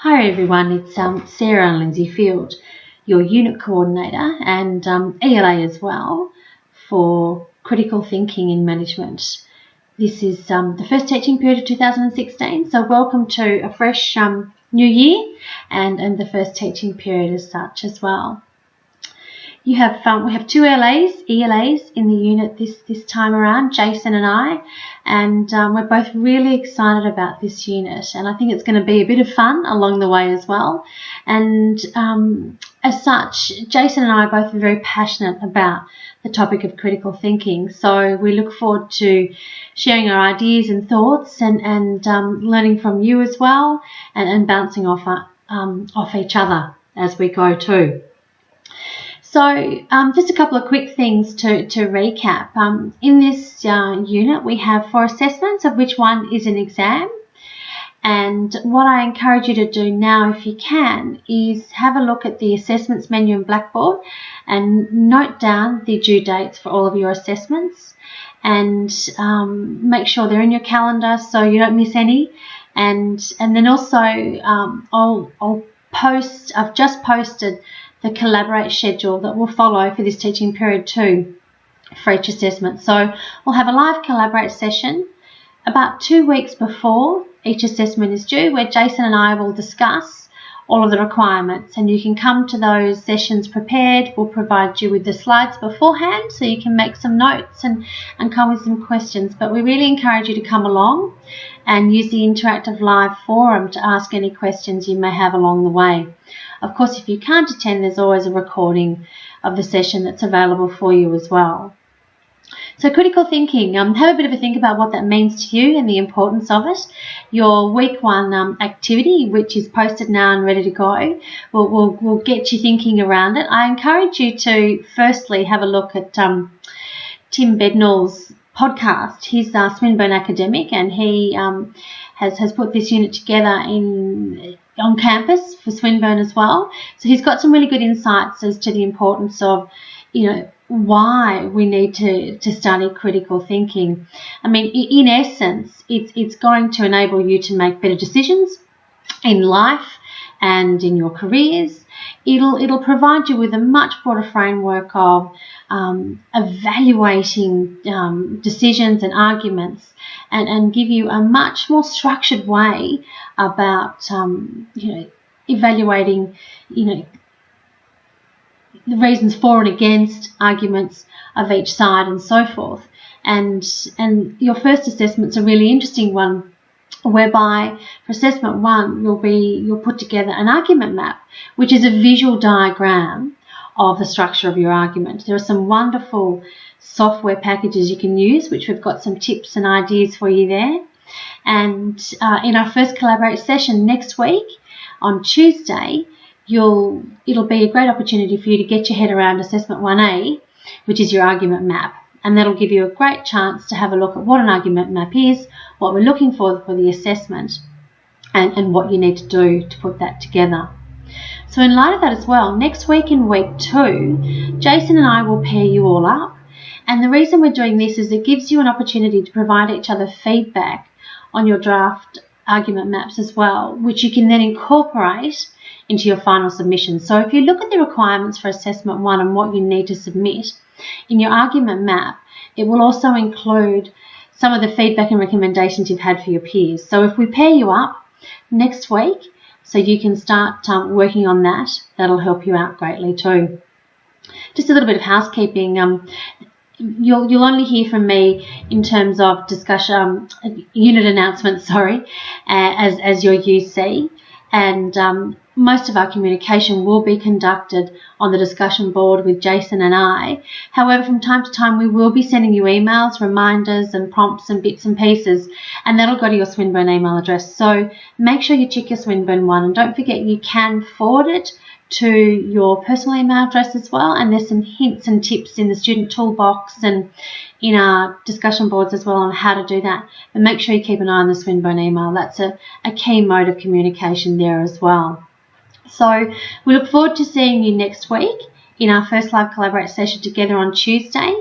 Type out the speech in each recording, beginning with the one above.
Hi everyone, it's Sarah and Lindsay Field, your unit coordinator and ELA as well for critical thinking in management. This is the first teaching period of 2016, so welcome to a fresh new year and the first teaching period as such as well. We have two ELAs in the unit this time around, Jason and I, and we're both really excited about this unit, and I think it's going to be a bit of fun along the way as well. And as such, Jason and I are both very passionate about the topic of critical thinking, so we look forward to sharing our ideas and thoughts and learning from you as well, and bouncing off each other as we go too. So just a couple of quick things to recap. In this unit we have 4 assessments, of which one is an exam. And what I encourage you to do now, if you can, is have a look at the assessments menu in Blackboard and note down the due dates for all of your assessments, and make sure they're in your calendar so you don't miss any. And then also I've just posted the Collaborate schedule that will follow for this teaching period too for each assessment. So we'll have a live Collaborate session about 2 weeks before each assessment is due, where Jason and I will discuss all of the requirements, and you can come to those sessions prepared. We'll provide you with the slides beforehand so you can make some notes and come with some questions. But we really encourage you to come along and use the interactive live forum to ask any questions you may have along the way. Of course, if you can't attend, there's always a recording of the session that's available for you as well. So critical thinking, have a bit of a think about what that means to you and the importance of it. Your week 1 activity, which is posted now and ready to go, will get you thinking around it. I encourage you to firstly have a look at Tim Bednall's podcast. He's a Swinburne academic, and he has put this unit together on campus for Swinburne as well. So he's got some really good insights as to the importance of, why we need to study critical thinking. I mean, in essence, it's going to enable you to make better decisions in life and in your careers. It'll provide you with a much broader framework of evaluating decisions and arguments, and give you a much more structured way about evaluating the reasons for and against arguments of each side and so forth. And your first assessment's a really interesting one, whereby for assessment 1 you'll put together an argument map, which is a visual diagram of the structure of your argument. There are some wonderful software packages you can use, which we've got some tips and ideas for you there. And in our first Collaborate session next week on Tuesday, it'll be a great opportunity for you to get your head around assessment 1A, which is your argument map. And that'll give you a great chance to have a look at what an argument map is, what we're looking for the assessment, and what you need to do to put that together. So in light of that as well, next week in week 2, Jason and I will pair you all up. And the reason we're doing this is it gives you an opportunity to provide each other feedback on your draft argument maps as well, which you can then incorporate into your final submission. So if you look at the requirements for assessment 1 and what you need to submit, in your argument map, it will also include some of the feedback and recommendations you've had for your peers. So if we pair you up next week, so you can start working on that, that'll help you out greatly too. Just a little bit of housekeeping. You'll only hear from me in terms of discussion, unit announcements, as your UC, and most of our communication will be conducted on the discussion board with Jason and I. However, from time to time we will be sending you emails, reminders and prompts and bits and pieces, and that'll go to your Swinburne email address. So make sure you check your Swinburne one, and don't forget you can forward it to your personal email address as well, and there's some hints and tips in the student toolbox and in our discussion boards as well on how to do that. But make sure you keep an eye on the Swinburne email. That's a key mode of communication there as well. So we look forward to seeing you next week in our first live Collaborate session together on Tuesday.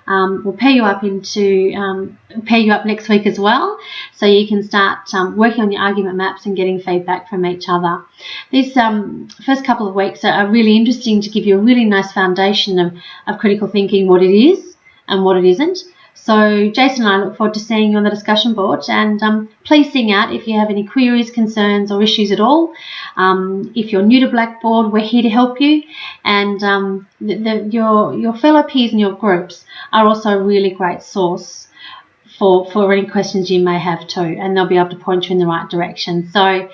we'll pair you up next week as well, so you can start working on your argument maps and getting feedback from each other. These first couple of weeks are really interesting to give you a really nice foundation of critical thinking, what it is and what it isn't. So Jason and I look forward to seeing you on the discussion board, and please sing out if you have any queries, concerns or issues at all. If you're new to Blackboard, we're here to help you, and your fellow peers in your groups are also a really great source for any questions you may have too, and they'll be able to point you in the right direction. So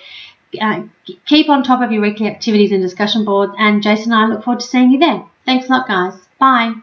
keep on top of your weekly activities and discussion boards, and Jason and I look forward to seeing you there. Thanks a lot, guys. Bye.